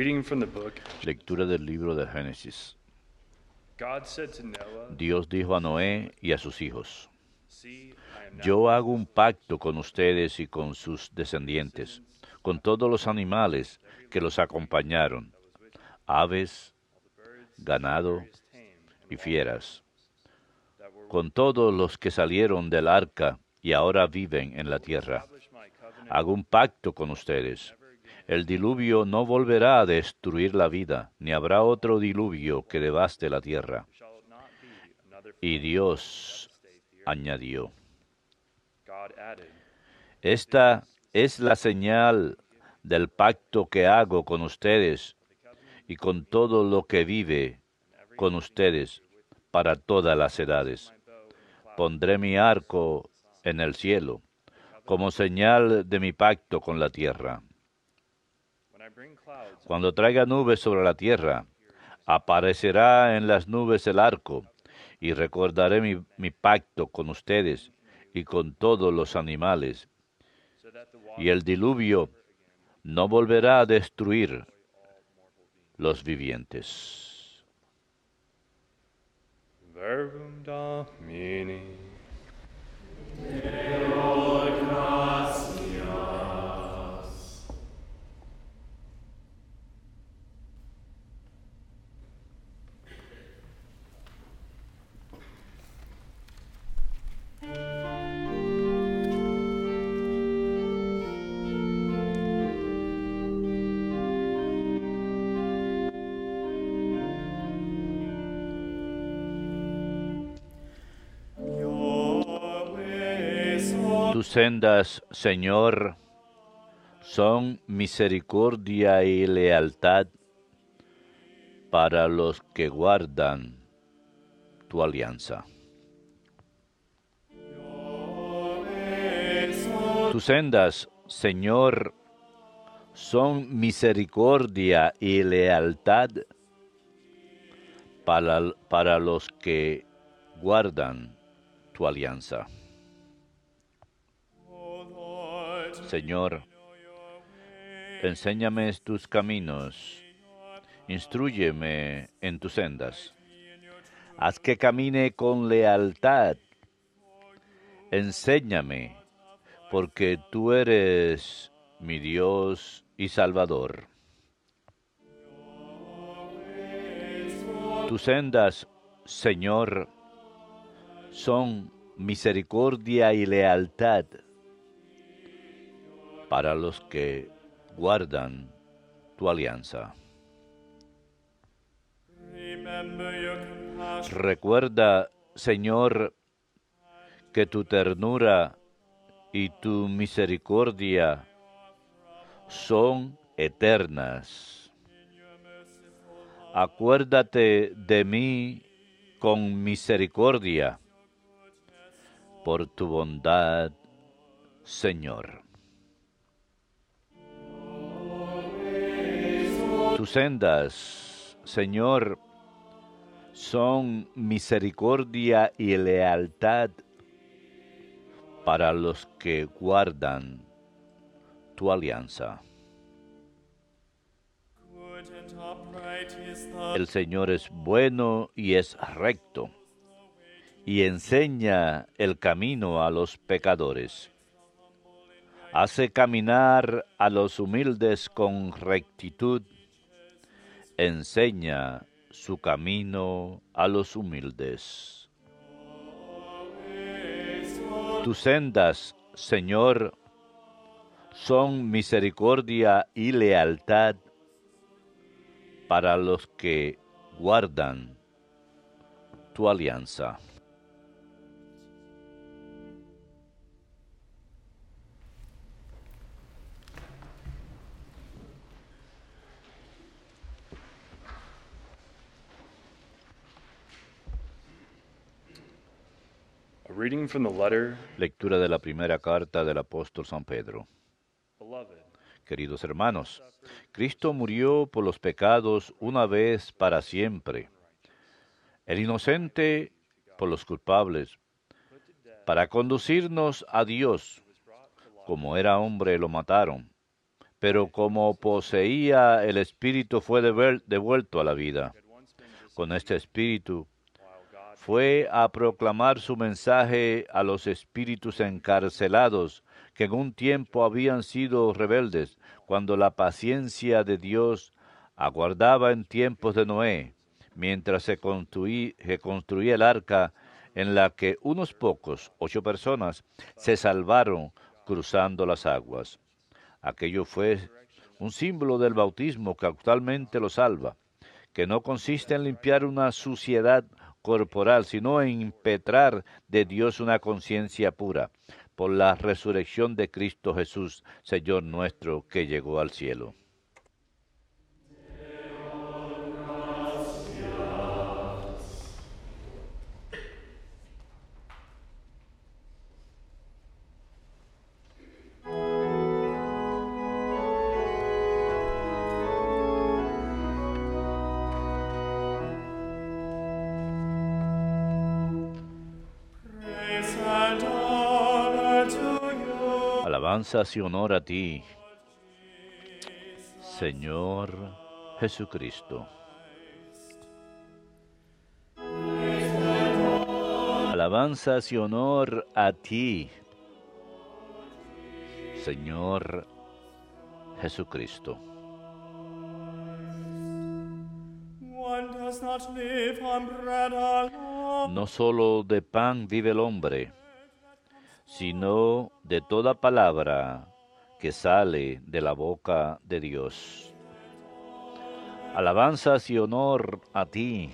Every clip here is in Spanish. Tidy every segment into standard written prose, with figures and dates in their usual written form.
reading from the book. Lectura del libro de Génesis. God said to Noah, Dios dijo a Noé y a sus hijos: See, I am now Yo hago un pacto con ustedes y con sus descendientes, con todos los animales que los acompañaron, aves, ganado y fieras, con todos los que salieron del arca y ahora viven en la tierra. Hago un pacto con ustedes. El diluvio no volverá a destruir la vida, ni habrá otro diluvio que devaste la tierra. Y Dios añadió: Esta es la señal del pacto que hago con ustedes y con todo lo que vive con ustedes para todas las edades. Pondré mi arco en el cielo como señal de mi pacto con la tierra. Cuando traiga nubes sobre la tierra, aparecerá en las nubes el arco, y recordaré mi pacto con ustedes y con todos los animales. Y el diluvio no volverá a destruir los vivientes. Verbum Domini. Tus sendas, Señor, son misericordia y lealtad para los que guardan tu alianza. Tus sendas, Señor, son misericordia y lealtad para los que guardan tu alianza. Señor, enséñame tus caminos, instrúyeme en tus sendas. Haz que camine con lealtad. Enséñame, porque tú eres mi Dios y Salvador. Tus sendas, Señor, son misericordia y lealtad para los que guardan tu alianza. Recuerda, Señor, que tu ternura y tu misericordia son eternas. Acuérdate de mí con misericordia, por tu bondad, Señor. Tus sendas, Señor, son misericordia y lealtad para los que guardan tu alianza. El Señor es bueno y es recto, y enseña el camino a los pecadores. Hace caminar a los humildes con rectitud, enseña su camino a los humildes. Tus sendas, Señor, son misericordia y lealtad para los que guardan tu alianza. A reading from the letter. Lectura de la primera carta del apóstol San Pedro. Beloved, Queridos hermanos, Cristo murió por los pecados una vez para siempre, el inocente por los culpables, para conducirnos a Dios. Como era hombre lo mataron, pero como poseía el espíritu fue devuelto a la vida. Con este espíritu fue a proclamar su mensaje a los espíritus encarcelados que en un tiempo habían sido rebeldes, cuando la paciencia de Dios aguardaba en tiempos de Noé, mientras se construía el arca en la que unos pocos, 8 personas, se salvaron cruzando las aguas. Aquello fue un símbolo del bautismo que actualmente lo salva, que no consiste en limpiar una suciedad corporal, sino en impetrar de Dios una conciencia pura, por la resurrección de Cristo Jesús, Señor nuestro, que llegó al cielo. Alabanzas y honor a ti, Señor Jesucristo. Alabanzas y honor a ti, Señor Jesucristo. No solo de pan vive el hombre, sino de toda palabra que sale de la boca de Dios. Alabanzas y honor a ti,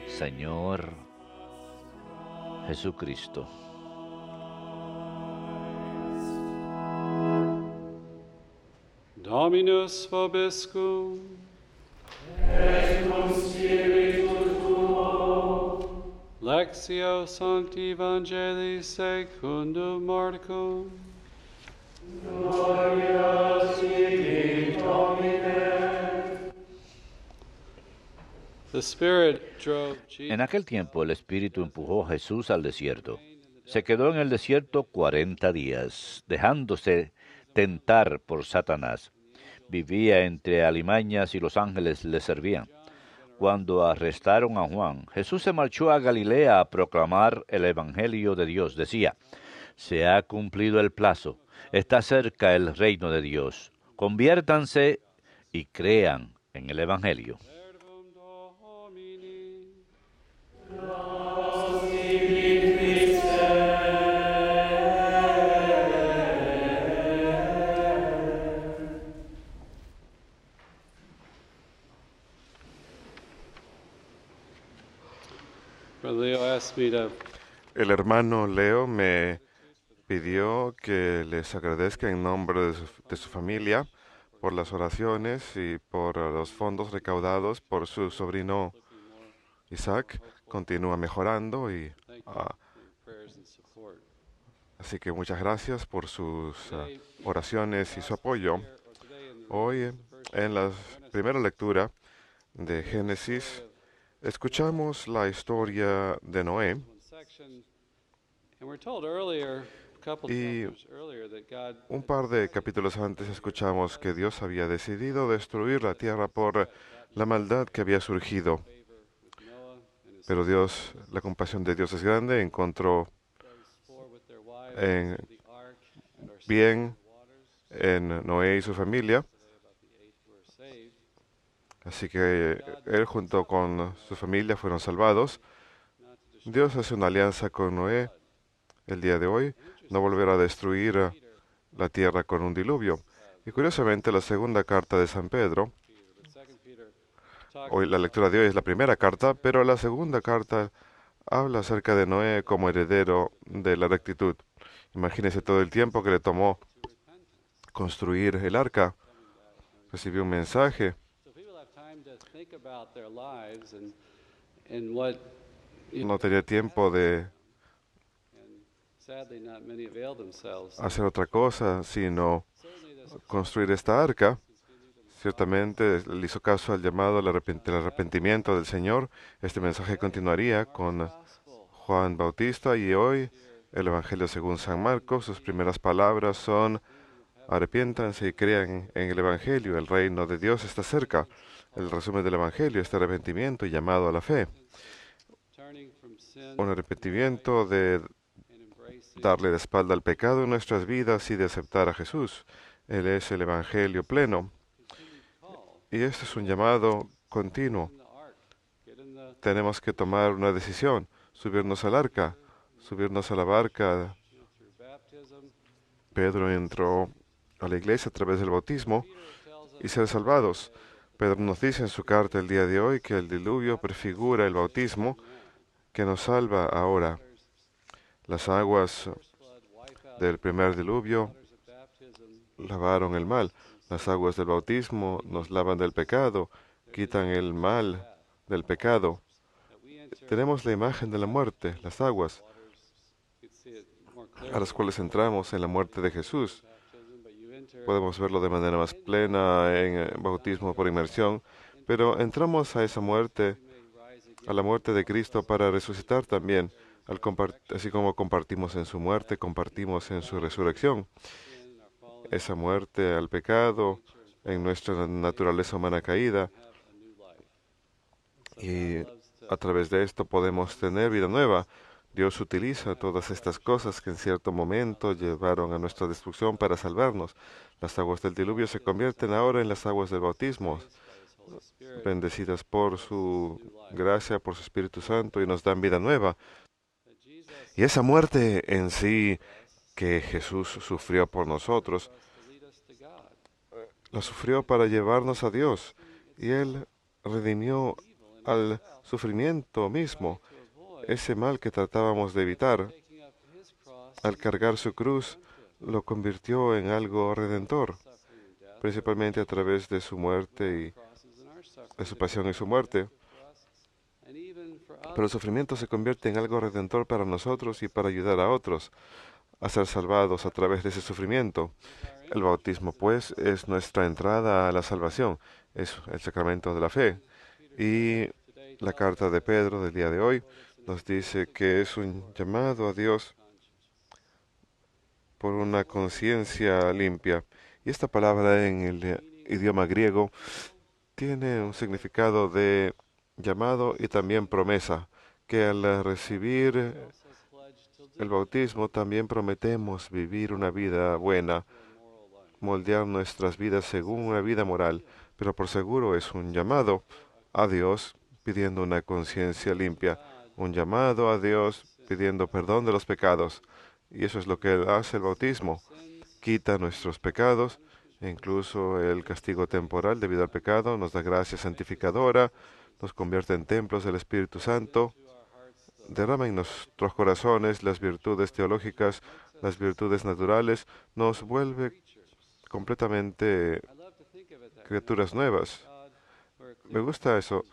Señor Jesucristo. Dominus vobiscum. Et cum spiritu tuo. Lectio Sancti Evangelii secundum Marcum. Gloria tibi, Domine. The Spirit drove En Jesus. aquel tiempo el Espíritu empujó a Jesús al desierto. Se quedó en el desierto 40 días, dejándose tentar por Satanás. Vivía entre alimañas y los ángeles le servían. Cuando arrestaron a Juan, Jesús se marchó a Galilea a proclamar el Evangelio de Dios. Decía: se ha cumplido el plazo, está cerca el reino de Dios. Conviértanse y crean en el Evangelio. Verbum Domini. Brother Leo asked me to El hermano Leo me pidió que les agradezca en nombre de su familia por las oraciones y por los fondos recaudados por su sobrino Isaac. Continúa mejorando y thank you ah, for your prayers and support. así que muchas gracias por sus oraciones y su apoyo. Hoy, en la primera lectura de Génesis, escuchamos la historia de Noé. One section, and we're told earlier, a couple Y chapters earlier, that God un par de capítulos antes escuchamos que Dios había decidido destruir la tierra por la maldad que había surgido. with Noah and his Pero Dios, la compasión de Dios es grande, encontró sons, 4 with their wives, en into the ark, and are bien saved waters, en Noé y su familia. about the 8 who are saved. Así que él junto con su familia fueron salvados. Dios hace una alianza con Noé el día de hoy, no volverá a destruir la tierra con un diluvio. Y curiosamente la segunda carta de San Pedro, But 2 Peter talks hoy la lectura de hoy es la primera carta, pero la segunda carta habla acerca de Noé como heredero de la rectitud. Imagínese todo el tiempo que le tomó construir el arca. Recibió un mensaje. so people have time to think about their lives and what, No tenía tiempo de and sadly not many avail themselves. hacer otra cosa, sino Certainly this construir esta arca. Ciertamente le hizo caso al llamado del arrepentimiento del Señor. Este mensaje continuaría con gospel. Juan Bautista y hoy el Evangelio según San Marcos. Sus primeras palabras son: Arrepiéntanse y crean en el Evangelio. El reino de Dios está cerca. El resumen del Evangelio es arrepentimiento y llamado a la fe. turning from sin Un arrepentimiento de and embracing darle la espalda al pecado en nuestras vidas y de aceptar a Jesús. Él es el Evangelio pleno. continued call. Y este es un llamado continuo. In the ark, get in the Tenemos que tomar una decisión, subirnos al arca, subirnos a la barca. through baptism. Pedro entró a la iglesia a través del bautismo Peter tells us y ser salvados. Pedro nos dice en su carta el día de hoy que el diluvio prefigura el bautismo que nos salva ahora. Las aguas flood wipe out del primer diluvio waters of baptism. lavaron el mal. Las aguas del bautismo nos lavan del pecado, quitan el mal del pecado. That we enter Tenemos la imagen de la muerte, las aguas, waters. You can see it more a las clearly cuales entramos en la muerte de Jesús. baptism, but you enter Podemos verlo de manera más plena en bautismo por inmersión, pero entramos a esa muerte, may rise again a la muerte de Cristo para resucitar también. Así como compartimos en su muerte, compartimos en su resurrección. in our fallen Esa muerte al pecado, en nuestra naturaleza humana caída, have a new life. y Loves to a través de esto podemos tener vida nueva. Dios utiliza todas estas cosas que en cierto momento llevaron a nuestra destrucción para salvarnos. Las aguas del diluvio se convierten ahora en las aguas del bautismo, by His Holy Spirit. bendecidas por su gracia, por su Espíritu Santo, y nos dan vida nueva. That Jesus Y esa muerte en sí que Jesús sufrió por nosotros, to lead us to God. la sufrió para llevarnos a Dios. Y Él redimió al sufrimiento mismo, To avoid ese mal que tratábamos de evitar. taking up His cross, Al cargar su cruz, lo convirtió en algo redentor, suffering and death. principalmente a través de su muerte Crosses and our y suffering de su pasión y su muerte. for us, and even for Pero el others. sufrimiento se convierte en algo redentor para nosotros y para ayudar a otros a ser salvados a través de ese sufrimiento. El bautismo, pues, es nuestra entrada a la salvación, es el sacramento de la fe. Y la carta de Pedro del día de hoy nos dice que es un llamado a Dios por una conciencia limpia. Y esta palabra en el idioma griego tiene un significado de llamado y también promesa, que al recibir Also pledged to el bautismo también prometemos vivir una vida buena, moral life. moldear nuestras vidas según una vida moral, pero por seguro es un llamado a Dios pidiendo una conciencia limpia, un llamado a Dios pidiendo perdón de los pecados. Y eso es lo que hace el bautismo. Quita nuestros pecados, e incluso el castigo temporal debido al pecado, nos da gracia santificadora, nos convierte en templos del Espíritu Santo, derrama en nuestros corazones las virtudes teológicas, las virtudes naturales, nos vuelve completamente I love to think of it that way. criaturas nuevas. God, we're Me gusta eso.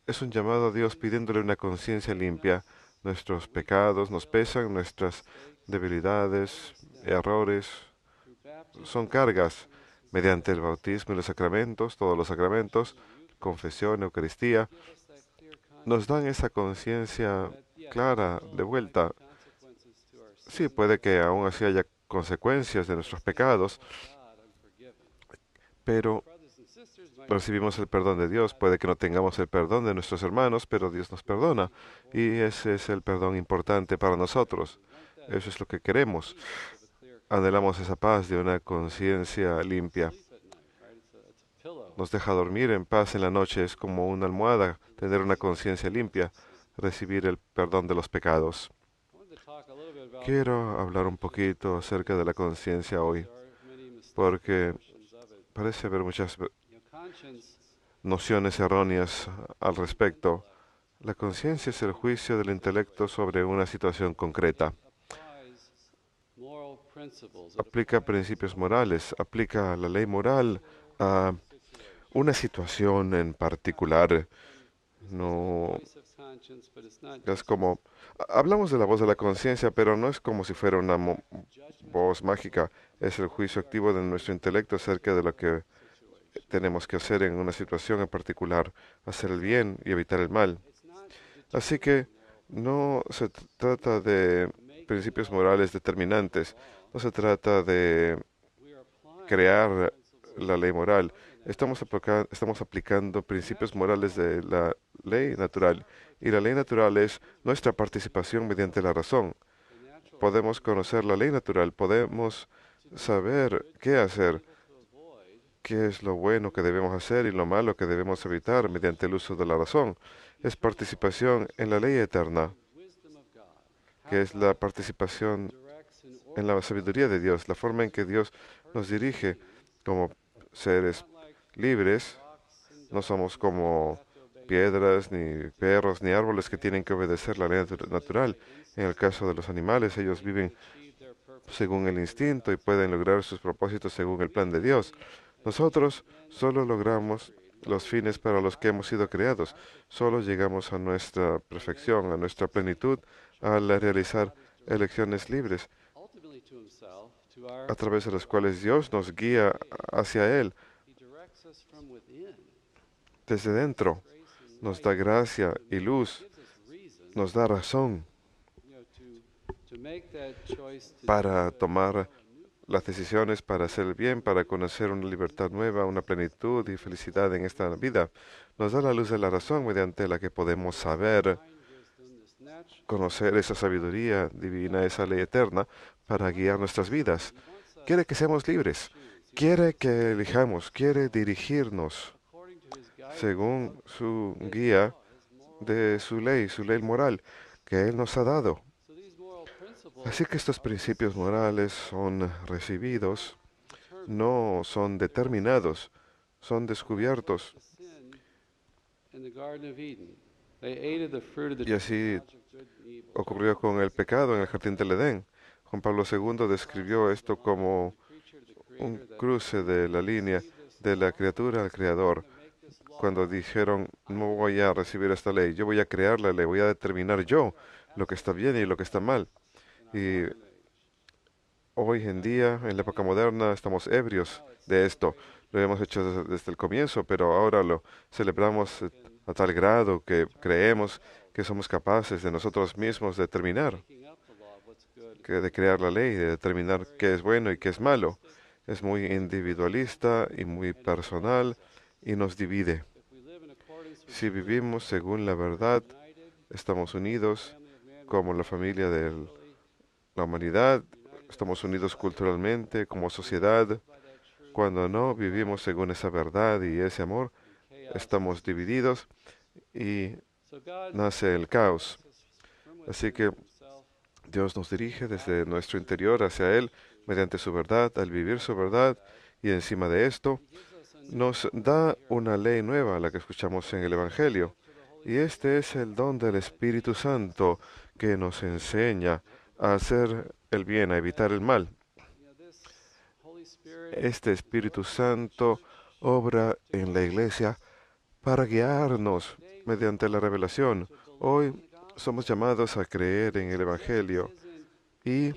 Es un llamado a Dios pidiéndole una conciencia limpia. Nuestros pecados nos pesan, nuestras debilidades, errores, through baptism, son cargas. Mediante el bautismo y los sacramentos, todos los sacramentos, confesión, Eucaristía, give us that clear nos dan esa conciencia clara de vuelta. consequences to our sin. Sí, puede que aún así haya consecuencias de nuestros pecados, God unforgiven. pero Brothers and sisters might recibimos el perdón de Dios. Puede que no tengamos el perdón de nuestros hermanos, pero Dios nos perdona. Y ese es el perdón importante para nosotros. Eso es lo que queremos. have a clear Anhelamos esa paz de una conciencia limpia. sleep at night, right? It's a pillow. Nos deja dormir en paz en la noche. Es como una almohada, tener una conciencia limpia, recibir el perdón de los pecados. I wanted to talk a little bit about Quiero hablar un poquito acerca de la conciencia hoy, there are many mistakes porque of it. parece haber muchas Conscience nociones erróneas al respecto. La conciencia es el juicio del intelecto sobre una situación concreta. applies moral principles. It Aplica principios morales, aplica la ley moral a una situación en particular. No voice of conscience, but it's not es como... Hablamos de la voz de la conciencia, pero no es como si fuera una voz mágica. Es el juicio activo de nuestro intelecto acerca de lo que tenemos que hacer en una situación en particular, hacer el bien y evitar el mal. Así que no se trata de principios morales determinantes, no se trata de crear la ley moral. Estamos aplicando principios morales de la ley natural. Y la ley natural es nuestra participación mediante la razón. Podemos conocer la ley natural, podemos saber qué hacer, qué es lo bueno que debemos hacer y lo malo que debemos evitar mediante el uso de la razón. Es participación en la ley eterna, que es la participación en la sabiduría de Dios, la forma en que Dios nos dirige como seres libres. No somos como piedras, ni perros, ni árboles que tienen que obedecer la ley natural. En el caso de los animales, ellos viven según el instinto y pueden lograr sus propósitos según el plan de Dios. Nosotros solo logramos los fines para los que hemos sido creados. Solo llegamos a nuestra perfección, a nuestra plenitud, al realizar elecciones libres, a través de las cuales Dios nos guía hacia Él desde dentro. Nos da gracia y luz, nos da razón para tomar las decisiones, para hacer el bien, para conocer una libertad nueva, una plenitud y felicidad en esta vida. Nos da la luz de la razón mediante la que podemos saber, conocer esa sabiduría divina, esa ley eterna, para guiar nuestras vidas. Quiere que seamos libres, quiere que elijamos, quiere dirigirnos según su guía de su ley moral que Él nos ha dado. Así que estos principios morales son recibidos, no son determinados, son descubiertos. Y así ocurrió con el pecado en el jardín del Edén. Juan Pablo II describió esto como un cruce de la línea de la criatura al creador. Cuando dijeron, no voy a recibir esta ley, yo voy a crearla, le voy a determinar yo lo que está bien y lo que está mal. Y hoy en día, en la época moderna, estamos ebrios de esto. Lo hemos hecho desde el comienzo, pero ahora lo celebramos a tal grado que creemos que somos capaces de nosotros mismos determinar, de crear la ley, de determinar qué es bueno y qué es malo. Es muy individualista y muy personal y nos divide. Si vivimos según la verdad, estamos unidos como la familia de la humanidad, estamos unidos culturalmente, como sociedad. Cuando no vivimos según esa verdad y ese amor, estamos divididos y nace el caos. Así que Dios nos dirige desde nuestro interior hacia Él mediante su verdad, al vivir su verdad, y encima de esto nos da una ley nueva, la que escuchamos en el Evangelio. Y este es el don del Espíritu Santo que nos enseña a hacer el bien, a evitar el mal. Este Espíritu Santo obra en la Iglesia para guiarnos mediante la revelación. Hoy somos llamados a creer en el Evangelio y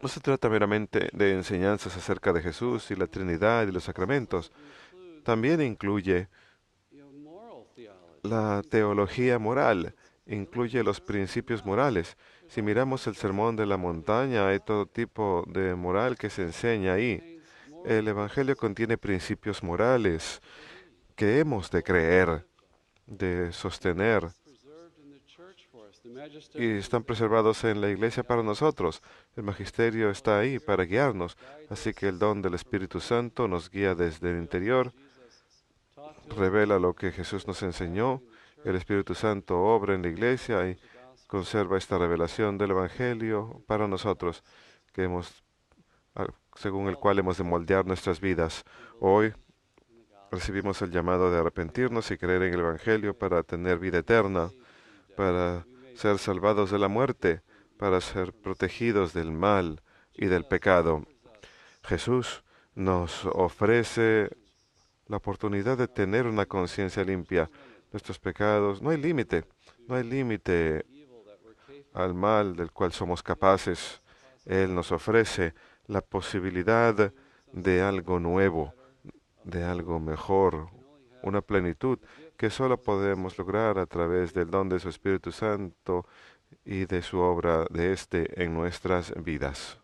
no se trata meramente de enseñanzas acerca de Jesús y la Trinidad y los sacramentos. También incluye la teología moral, incluye los principios morales. Si miramos el Sermón de la Montaña, hay todo tipo de moral que se enseña ahí. El Evangelio contiene principios morales que hemos de creer, de sostener, y están preservados en la Iglesia para nosotros. El Magisterio está ahí para guiarnos, así que el don del Espíritu Santo nos guía desde el interior, revela lo que Jesús nos enseñó. El Espíritu Santo obra en la Iglesia y conserva esta revelación del Evangelio para nosotros, según el cual hemos de moldear nuestras vidas. Hoy recibimos el llamado de arrepentirnos y creer en el Evangelio para tener vida eterna, para ser salvados de la muerte, para ser protegidos del mal y del pecado. Jesús nos ofrece la oportunidad de tener una conciencia limpia. Nuestros pecados, no hay límite al mal del cual somos capaces. Él nos ofrece la posibilidad de algo nuevo, de algo mejor, una plenitud que solo podemos lograr a través del don de su Espíritu Santo y de su obra de en nuestras vidas.